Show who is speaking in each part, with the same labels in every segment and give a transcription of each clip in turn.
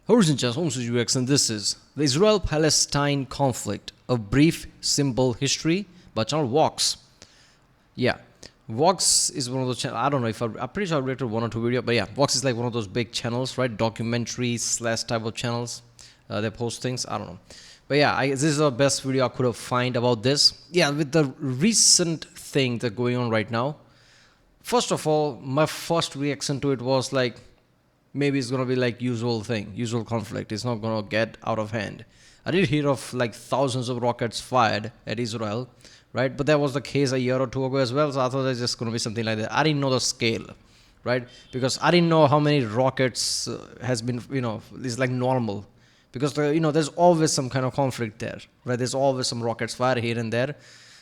Speaker 1: Horizon Chance Home UX, and this is the Israel-Palestine conflict, a brief, simple history by channel Vox. Yeah, Vox is one of those channels. I don't know if I'm pretty sure I've rated one or two videos, but yeah, Vox is like one of those big channels, right? Documentary slash type of channels. They post things. I don't know, but yeah, this is the best video I could have find about this. Yeah, with the recent thing that's going on right now. First of all, my first reaction to it was like, maybe it's gonna be like usual conflict. It's not gonna get out of hand. I did hear of like thousands of rockets fired at Israel, right? But that was the case a year or two ago as well. So I thought it's just gonna be something like that. I didn't know the scale, right? Because I didn't know how many rockets has been, it's like normal. Because there's always some kind of conflict there, right? There's always some rockets fired here and there.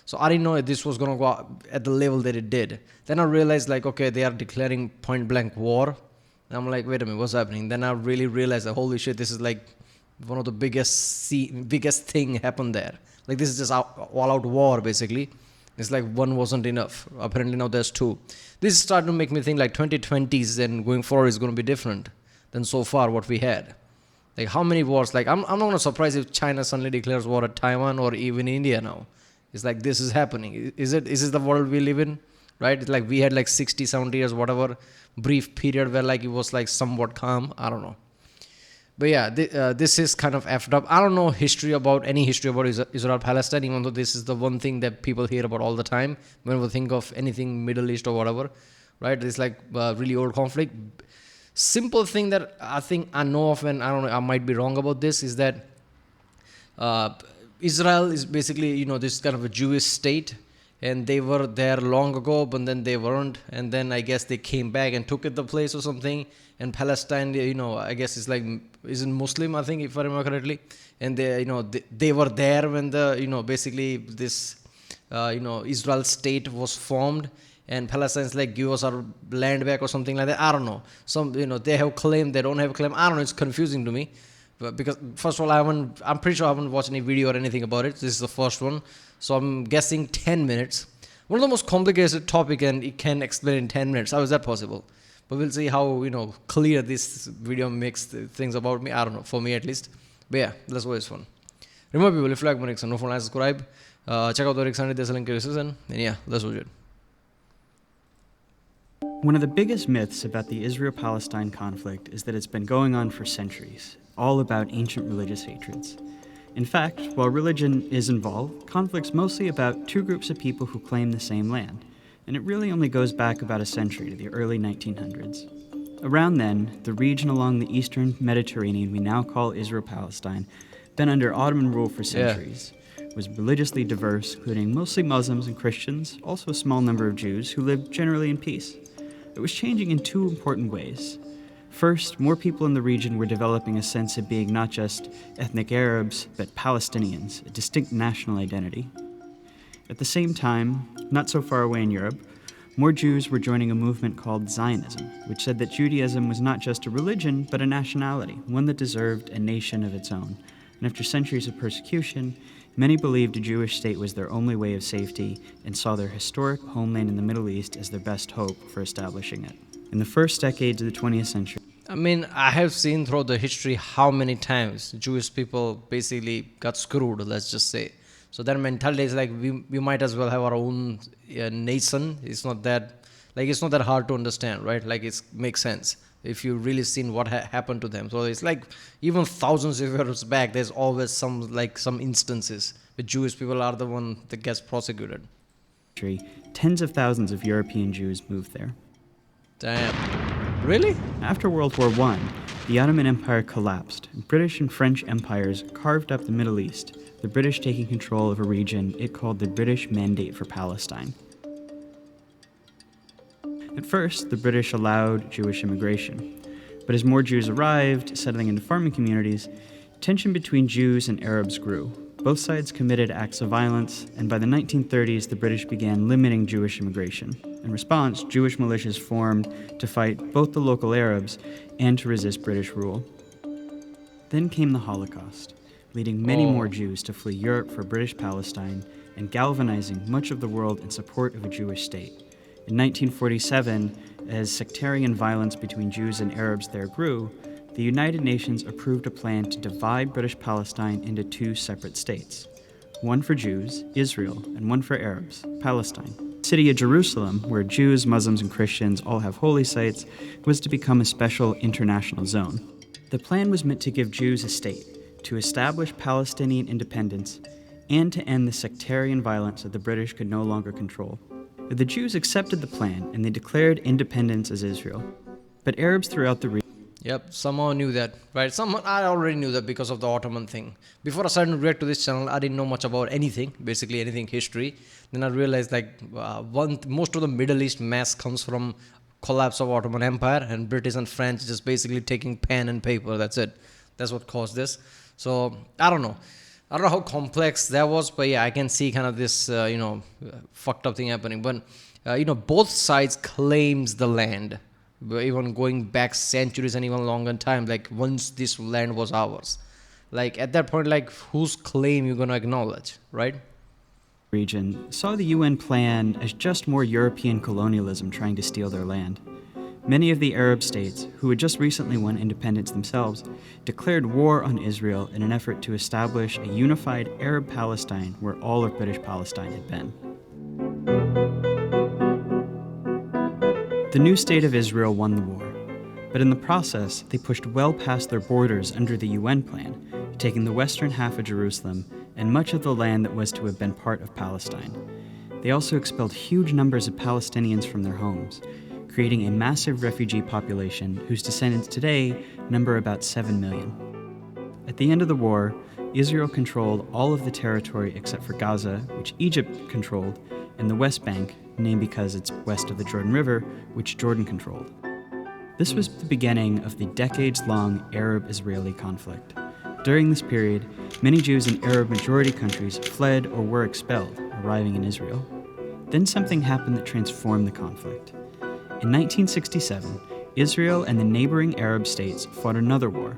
Speaker 1: So I didn't know this was gonna go at the level that it did. Then I realized like, okay, they are declaring point blank war. And I'm like, wait a minute, what's happening? Then I really realized that, holy shit, this is like one of the biggest thing happened there. Like this is just all out war basically. It's like one wasn't enough. Apparently now there's two. This is starting to make me think like 2020s and going forward is going to be different than so far what we had. Like how many wars? Like I'm not gonna surprised if China suddenly declares war at Taiwan or even India now. It's like this is happening. Is this the world we live in? Right? It's like we had like 60, 70 years, whatever brief period where like it was like somewhat calm. I don't know. But yeah, this is kind of effed up. I don't know any history about Israel-Palestine, even though this is the one thing that people hear about all the time when we think of anything Middle East or whatever, right? It's like really old conflict. Simple thing that I think I know of, and I don't know, I might be wrong about this, is that Israel is basically, this kind of a Jewish state, and they were there long ago, but then they weren't, and then I guess they came back and took the place or something. And Palestine, I guess isn't Muslim, I think, if I remember correctly. And they were there when basically this Israel state was formed, and Palestine's like, give us our land back or something like that. I don't know. They have claim, they don't have claim. I don't know. It's confusing to me. Because first of all, I'm pretty sure I haven't watched any video or anything about it. This is the first one. So I'm guessing 10 minutes. One of the most complicated topic, and it can explain in 10 minutes. How is that possible? But we'll see how, clear this video makes things about me. I don't know, for me at least. But yeah, that's always fun. Remember people, if you like my reaction, no phone, like, subscribe. Check out the reaction, there's a link in the description. And yeah, let's watch it.
Speaker 2: One of the biggest myths about the Israel-Palestine conflict is that it's been going on for centuries, all about ancient religious hatreds. In fact, while religion is involved, conflict's mostly about two groups of people who claim the same land, and it really only goes back about a century to the early 1900s. Around then, the region along the eastern Mediterranean we now call Israel-Palestine, been under Ottoman rule for centuries, was religiously diverse, including mostly Muslims and Christians, also a small number of Jews who lived generally in peace. It was changing in two important ways. First, more people in the region were developing a sense of being not just ethnic Arabs, but Palestinians, a distinct national identity. At the same time, not so far away in Europe, more Jews were joining a movement called Zionism, which said that Judaism was not just a religion, but a nationality, one that deserved a nation of its own. And after centuries of persecution, many believed a Jewish state was their only way of safety and saw their historic homeland in the Middle East as their best hope for establishing it. In the first decades of the 20th century,
Speaker 1: I have seen throughout the history how many times Jewish people basically got screwed, let's just say. So their mentality is like, we might as well have our own nation. It's not that hard to understand, right? Like it makes sense if you really seen what happened to them. So it's like even thousands of years back, there's always some instances where Jewish people are the one that gets prosecuted.
Speaker 2: Tens of thousands of European Jews moved there.
Speaker 1: Damn. Really?
Speaker 2: After World War I, the Ottoman Empire collapsed, and British and French empires carved up the Middle East, the British taking control of a region it called the British Mandate for Palestine. At first, the British allowed Jewish immigration, but as more Jews arrived, settling into farming communities, tension between Jews and Arabs grew. Both sides committed acts of violence, and by the 1930s, the British began limiting Jewish immigration. In response, Jewish militias formed to fight both the local Arabs and to resist British rule. Then came the Holocaust, leading many more Jews to flee Europe for British Palestine and galvanizing much of the world in support of a Jewish state. In 1947, as sectarian violence between Jews and Arabs there grew, the United Nations approved a plan to divide British Palestine into two separate states, one for Jews, Israel, and one for Arabs, Palestine. The city of Jerusalem, where Jews, Muslims, and Christians all have holy sites, was to become a special international zone. The plan was meant to give Jews a state, to establish Palestinian independence, and to end the sectarian violence that the British could no longer control. The Jews accepted the plan, and they declared independence as Israel. But Arabs throughout the region
Speaker 1: Yep, somehow knew that, right? Someone I already knew that because of the Ottoman thing. Before I started to react to this channel, I didn't know much about anything, basically anything history. Then I realized most of the Middle East mess comes from collapse of Ottoman Empire and British and French just basically taking pen and paper. That's it. That's what caused this. So I don't know. I don't know how complex that was, but yeah, I can see kind of this fucked up thing happening. But both sides claims the land. Even going back centuries and even longer time, like once this land was ours, like at that point, like whose claim you're gonna acknowledge, right?
Speaker 2: region saw the UN plan as just more European colonialism trying to steal their land. Many of the Arab states, who had just recently won independence themselves, declared war on Israel in an effort to establish a unified Arab Palestine where all of British Palestine had been. The new state of Israel won the war, but in the process, they pushed well past their borders under the UN plan, taking the western half of Jerusalem and much of the land that was to have been part of Palestine. They also expelled huge numbers of Palestinians from their homes, creating a massive refugee population whose descendants today number about 7 million. At the end of the war, Israel controlled all of the territory except for Gaza, which Egypt controlled, and the West Bank, named because it's west of the Jordan River, which Jordan controlled. This was the beginning of the decades-long Arab-Israeli conflict. During this period, many Jews in Arab-majority countries fled or were expelled, arriving in Israel. Then something happened that transformed the conflict. In 1967, Israel and the neighboring Arab states fought another war.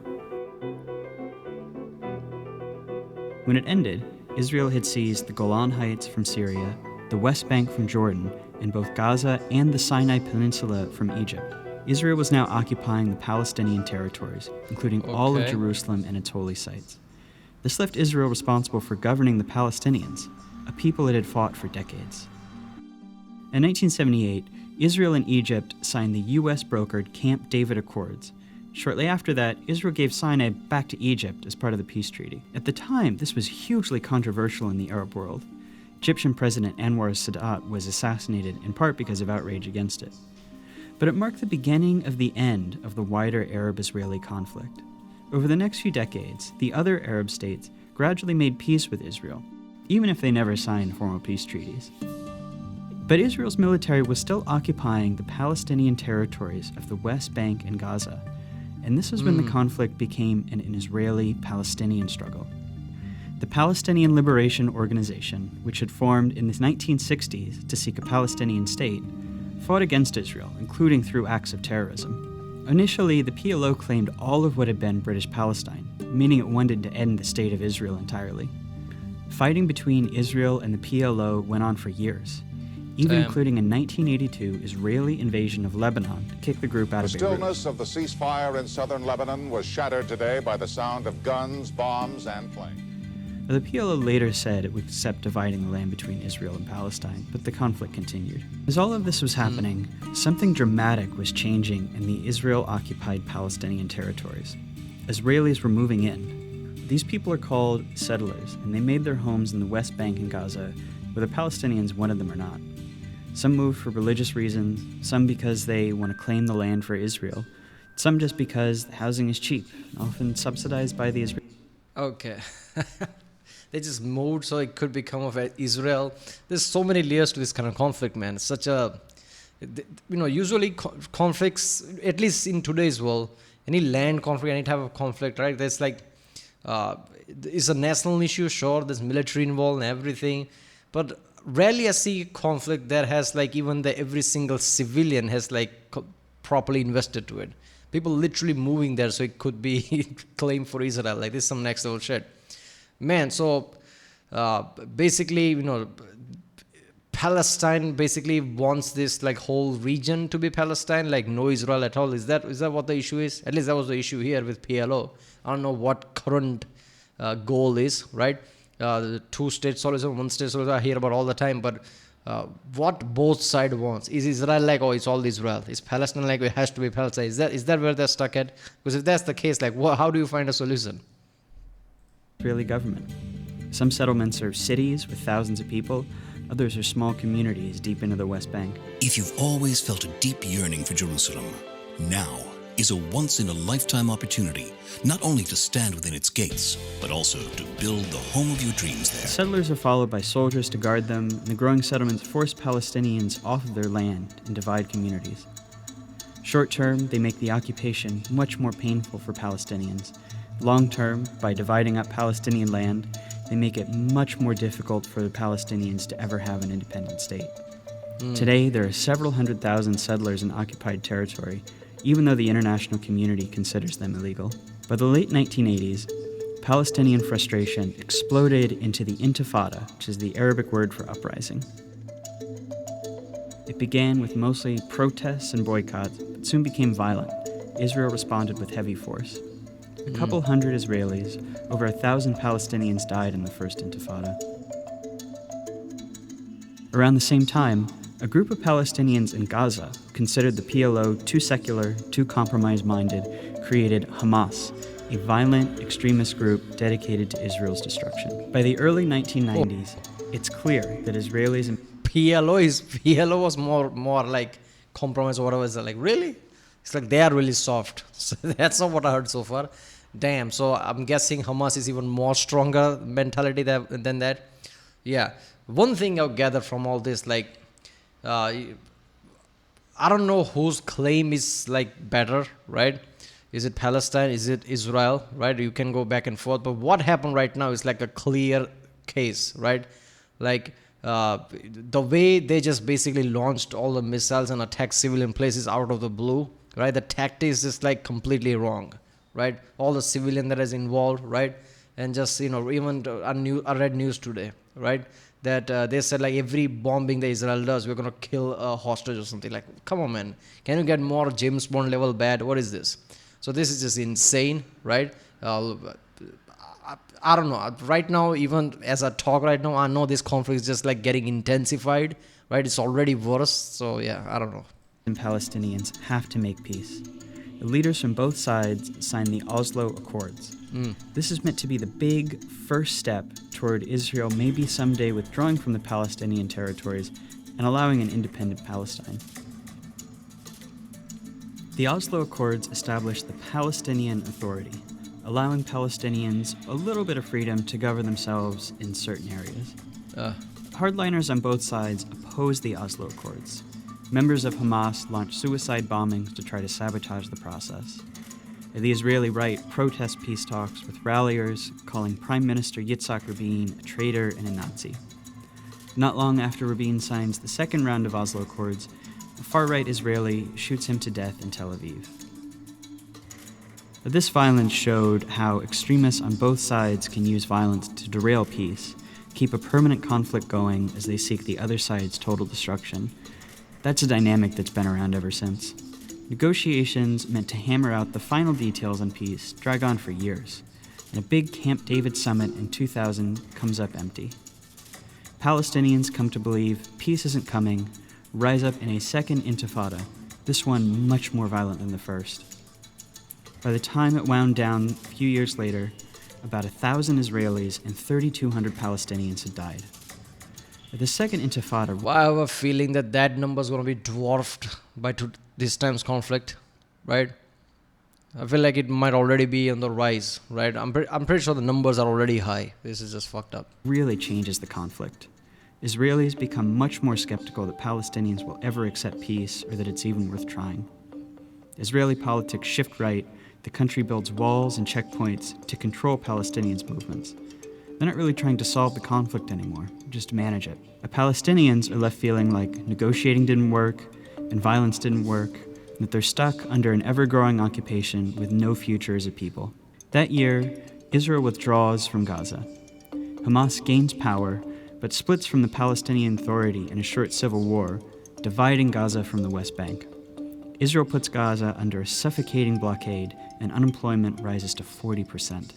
Speaker 2: When it ended, Israel had seized the Golan Heights from Syria, the West Bank from Jordan, and both Gaza and the Sinai Peninsula from Egypt. Israel was now occupying the Palestinian territories, including all of Jerusalem and its holy sites. This left Israel responsible for governing the Palestinians, a people it had fought for decades. In 1978, Israel and Egypt signed the US-brokered Camp David Accords. Shortly after that, Israel gave Sinai back to Egypt as part of the peace treaty. At the time, this was hugely controversial in the Arab world. Egyptian President Anwar Sadat was assassinated in part because of outrage against it. But it marked the beginning of the end of the wider Arab-Israeli conflict. Over the next few decades, the other Arab states gradually made peace with Israel, even if they never signed formal peace treaties. But Israel's military was still occupying the Palestinian territories of the West Bank and Gaza, and this is when the conflict became an Israeli-Palestinian struggle. The Palestinian Liberation Organization, which had formed in the 1960s to seek a Palestinian state, fought against Israel, including through acts of terrorism. Initially, the PLO claimed all of what had been British Palestine, meaning it wanted to end the state of Israel entirely. Fighting between Israel and the PLO went on for years, even including a 1982 Israeli invasion of Lebanon to kick the group out of Beirut.
Speaker 3: The stillness of the ceasefire in southern Lebanon was shattered today by the sound of guns, bombs, and planes.
Speaker 2: The PLO later said it would accept dividing the land between Israel and Palestine, but the conflict continued. As all of this was happening, something dramatic was changing in the Israel-occupied Palestinian territories. Israelis were moving in. These people are called settlers, and they made their homes in the West Bank and Gaza, whether Palestinians wanted them or not. Some moved for religious reasons, some because they want to claim the land for Israel, some just because the housing is cheap, often subsidized by the Israelis.
Speaker 1: Okay. They just moved so it could become of Israel. There's so many layers to this kind of conflict, man. It's such a, usually conflicts, at least in today's world, any land conflict, any type of conflict, right? There's like, it's a national issue, sure, there's military involved and everything. But rarely I see conflict that has like even every single civilian has like properly invested to it. People literally moving there so it could be claimed for Israel. Like this is some next level shit. Man, so basically, Palestine basically wants this like whole region to be Palestine, like no Israel at all. Is that what the issue is? At least that was the issue here with PLO. I don't know what current goal is, right? The two-state solution, one-state solution, I hear about all the time, but what both side wants. Is Israel like, oh, it's all Israel? Is Palestine like, it has to be Palestine? Is that where they're stuck at? Because if that's the case, like, how do you find a solution?
Speaker 2: Israeli government. Some settlements are cities with thousands of people, others are small communities deep into the West Bank.
Speaker 4: If you've always felt a deep yearning for Jerusalem, now is a once-in-a-lifetime opportunity not only to stand within its gates, but also to build the home of your dreams there.
Speaker 2: Settlers are followed by soldiers to guard them, and the growing settlements force Palestinians off of their land and divide communities. Short term, they make the occupation much more painful for Palestinians. Long term, by dividing up Palestinian land, they make it much more difficult for the Palestinians to ever have an independent state. Today, there are several 100,000 settlers in occupied territory, even though the international community considers them illegal. By the late 1980s, Palestinian frustration exploded into the Intifada, which is the Arabic word for uprising. It began with mostly protests and boycotts, but soon became violent. Israel responded with heavy force. A couple hundred Israelis, over 1,000 Palestinians died in the First Intifada. Around the same time, a group of Palestinians in Gaza, considered the PLO too secular, too compromise-minded, created Hamas, a violent extremist group dedicated to Israel's destruction. By the early 1990s, it's clear that Israelis and
Speaker 1: PLO was more like compromise or whatever. Is like, really? It's like they are really soft. So that's not what I heard so far. Damn. So I'm guessing Hamas is even more stronger mentality than that. Yeah. One thing I've gathered from all this, like, I don't know whose claim is like better, right? Is it Palestine? Is it Israel? Right? You can go back and forth. But what happened right now is like a clear case, right? Like the way they just basically launched all the missiles and attacked civilian places out of the blue, right? The tactic is just like completely wrong, right? All the civilian that is involved, right? And just, even I read news today, right? That they said like every bombing that Israel does, we're going to kill a hostage or something. Like, come on, man. Can you get more James Bond level bad? What is this? So this is just insane, right? I don't know. Right now, even as I talk right now, I know this conflict is just like getting intensified, right? It's already worse. So yeah, I don't know.
Speaker 2: and Palestinians have to make peace. The leaders from both sides signed the Oslo Accords. This is meant to be the big first step toward Israel maybe someday withdrawing from the Palestinian territories and allowing an independent Palestine. The Oslo Accords established the Palestinian Authority, allowing Palestinians a little bit of freedom to govern themselves in certain areas. Hardliners on both sides opposed the Oslo Accords. Members of Hamas launched suicide bombings to try to sabotage the process. The Israeli right protests peace talks with ralliers calling Prime Minister Yitzhak Rabin a traitor and a Nazi. Not long after Rabin signs the second round of Oslo Accords, a far-right Israeli shoots him to death in Tel Aviv. This violence showed how extremists on both sides can use violence to derail peace, keep a permanent conflict going as they seek the other side's total destruction. That's a dynamic that's been around ever since. Negotiations meant to hammer out the final details on peace drag on for years, and a big Camp David summit in 2000 comes up empty. Palestinians come to believe peace isn't coming, rise up in a second intifada, this one much more violent than the first. By the time it wound down a few years later, about 1,000 Israelis and 3,200 Palestinians had died. The second intifada...
Speaker 1: I have a feeling that number is going to be dwarfed by this time's conflict, right? I feel like it might already be on the rise, right? I'm pretty sure the numbers are already high. This is just fucked up.
Speaker 2: Really changes the conflict. Israelis become much more skeptical that Palestinians will ever accept peace or that it's even worth trying. Israeli politics shift right. The country builds walls and checkpoints to control Palestinians' movements. They're not really trying to solve the conflict anymore, just to manage it. The Palestinians are left feeling like negotiating didn't work and violence didn't work, and that they're stuck under an ever-growing occupation with no future as a people. That year, Israel withdraws from Gaza. Hamas gains power, but splits from the Palestinian Authority in a short civil war, dividing Gaza from the West Bank. Israel puts Gaza under a suffocating blockade, and unemployment rises to 40%.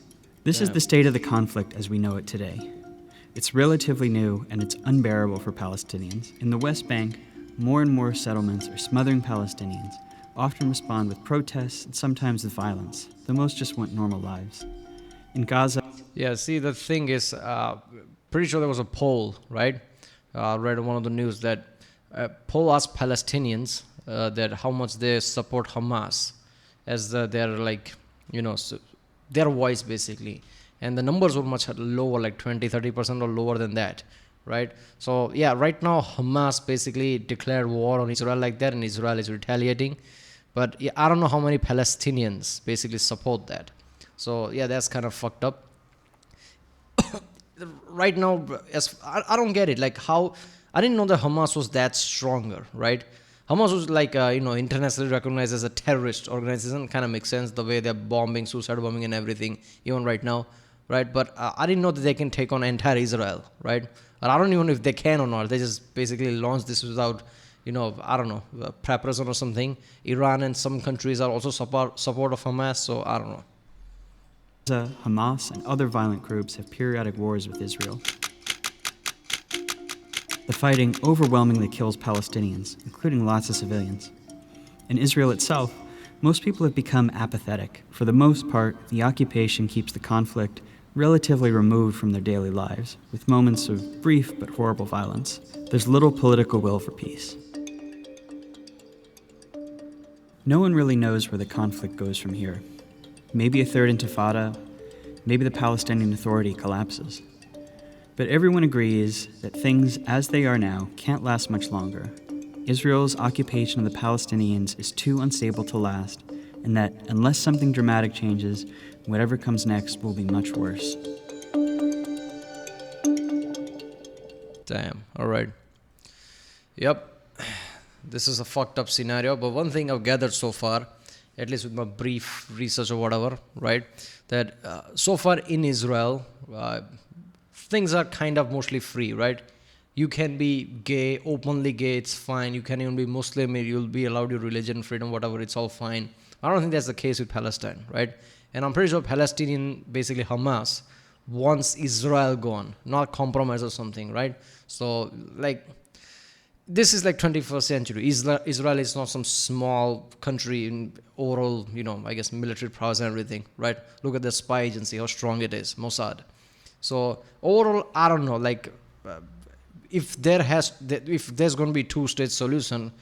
Speaker 2: This is the state of the conflict as we know it today. It's relatively new, and it's unbearable for Palestinians. In the West Bank, more and more settlements are smothering Palestinians, often respond with protests and sometimes with violence, though most just want normal lives. In Gaza,
Speaker 1: Yeah, see, the thing is, pretty sure there was a poll, right? Read on one of the news that poll asked Palestinians that how much they support Hamas as their, like, their voice basically. And the numbers were much lower, like 20-30% or lower than that, right? So yeah, right now Hamas basically declared war on Israel like that, and Israel is retaliating. But yeah, I don't know how many Palestinians basically support that. So yeah, that's kind of fucked up. Right now, I don't get it. Like, how I didn't know that Hamas was that stronger, right? Hamas was like internationally recognized as a terrorist organization. Kind of makes sense the way they're bombing, suicide bombing, and everything, even right now, right? But I didn't know that they can take on entire Israel, right? Or I don't even know if they can or not. They just basically launched this without, I don't know, preparation or something. Iran and some countries are also support of Hamas, so I don't know.
Speaker 2: Hamas and other violent groups have periodic wars with Israel. The fighting overwhelmingly kills Palestinians, including lots of civilians. In Israel itself, most people have become apathetic. For the most part, the occupation keeps the conflict relatively removed from their daily lives, with moments of brief but horrible violence. There's little political will for peace. No one really knows where the conflict goes from here. Maybe a third intifada, maybe the Palestinian Authority collapses. But everyone agrees that things as they are now can't last much longer. Israel's occupation of the Palestinians is too unstable to last, and that unless something dramatic changes, whatever comes next will be much worse.
Speaker 1: Damn. All right. Yep. This is a fucked up scenario, but one thing I've gathered so far, at least with my brief research or whatever, right, that so far in Israel, things are kind of mostly free, right? You can be gay, openly gay, it's fine. You can even be Muslim, you'll be allowed your religion, freedom, whatever, it's all fine. I don't think that's the case with Palestine, right? And I'm pretty sure Palestinian, basically Hamas, wants Israel gone, not compromise or something, right? So, like, this is like 21st century. Israel is not some small country in overall, I guess military prowess and everything, right? Look at the spy agency, how strong it is, Mossad. So overall, I don't know, like, if there's going to be two-state solution,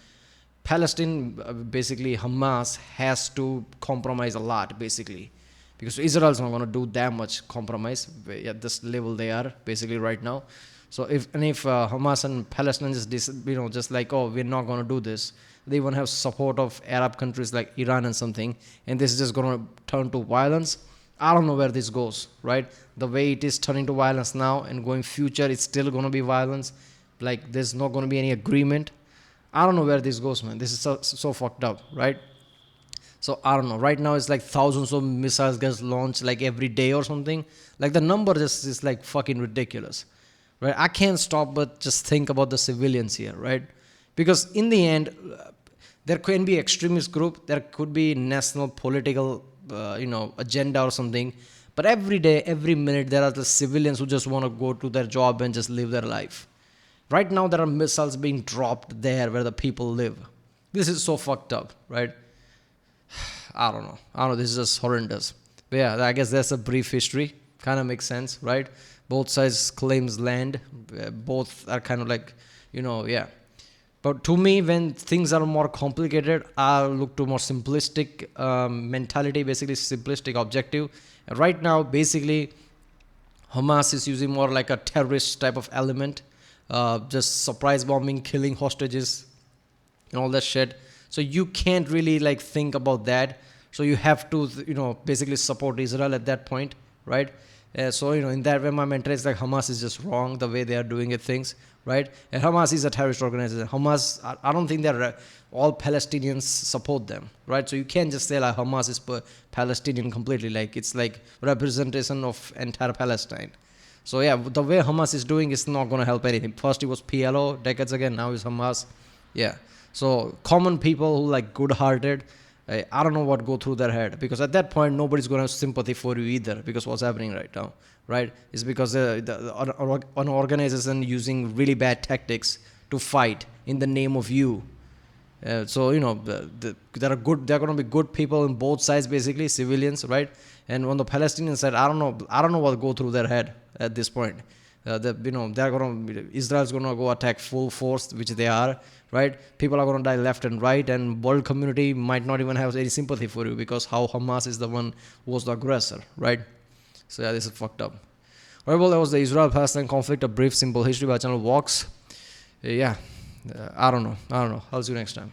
Speaker 1: Palestine, basically Hamas has to compromise a lot, basically, because Israel's not going to do that much compromise at this level they are basically right now. So if Hamas and Palestine just like, oh, we're not going to do this, they won't have support of Arab countries like Iran and something, and this is just going to turn to violence. I don't know where this goes, right? The way it is turning to violence now and going future, it's still going to be violence. Like, there's not going to be any agreement. I don't know where this goes, man. This is so fucked up, right? So I don't know. Right now it's like thousands of missiles gets launched like every day or something. Like, the number just is like fucking ridiculous, right? I can't stop but just think about the civilians here, right? Because in the end, there can be extremist group, there could be national political agenda or something, but every day, every minute, there are the civilians who just want to go to their job and just live their life. Right now there are missiles being dropped there where the people live. This is so fucked up, right? I don't know, this is just horrendous. But yeah, I guess that's a brief history. Kind of makes sense, right? Both sides claims land, both are kind of like, yeah. But to me, when things are more complicated, I look to more simplistic mentality, basically simplistic objective. And right now, basically, Hamas is using more like a terrorist type of element, just surprise bombing, killing hostages, and all that shit. So you can't really like think about that. So you have to, basically support Israel at that point, right? So, in that way, my mentality is like Hamas is just wrong the way they are doing it things, right? And Hamas is a terrorist organization. Hamas, I don't think they're all Palestinians support them, right? So you can't just say like Hamas is Palestinian completely. Like, it's like representation of entire Palestine. So yeah, the way Hamas is doing is not going to help anything. First it was PLO decades ago, now it's Hamas. Yeah. So common people who like good-hearted, I don't know what go through their head, because at that point nobody's going to have sympathy for you either, because what's happening right now, right? It's because an organization using really bad tactics to fight in the name of you. So there are going to be good people on both sides, basically civilians, right? And on the Palestinian side, I don't know what go through their head at this point. Israel's going to go attack full force, which they are, right? People are going to die left and right, and world community might not even have any sympathy for you, because how Hamas is the one who was the aggressor, right? So yeah, this is fucked up. Alright, well, that was the Israel-Palestine conflict, a brief, simple history by channel Walks. I don't know. I'll see you next time.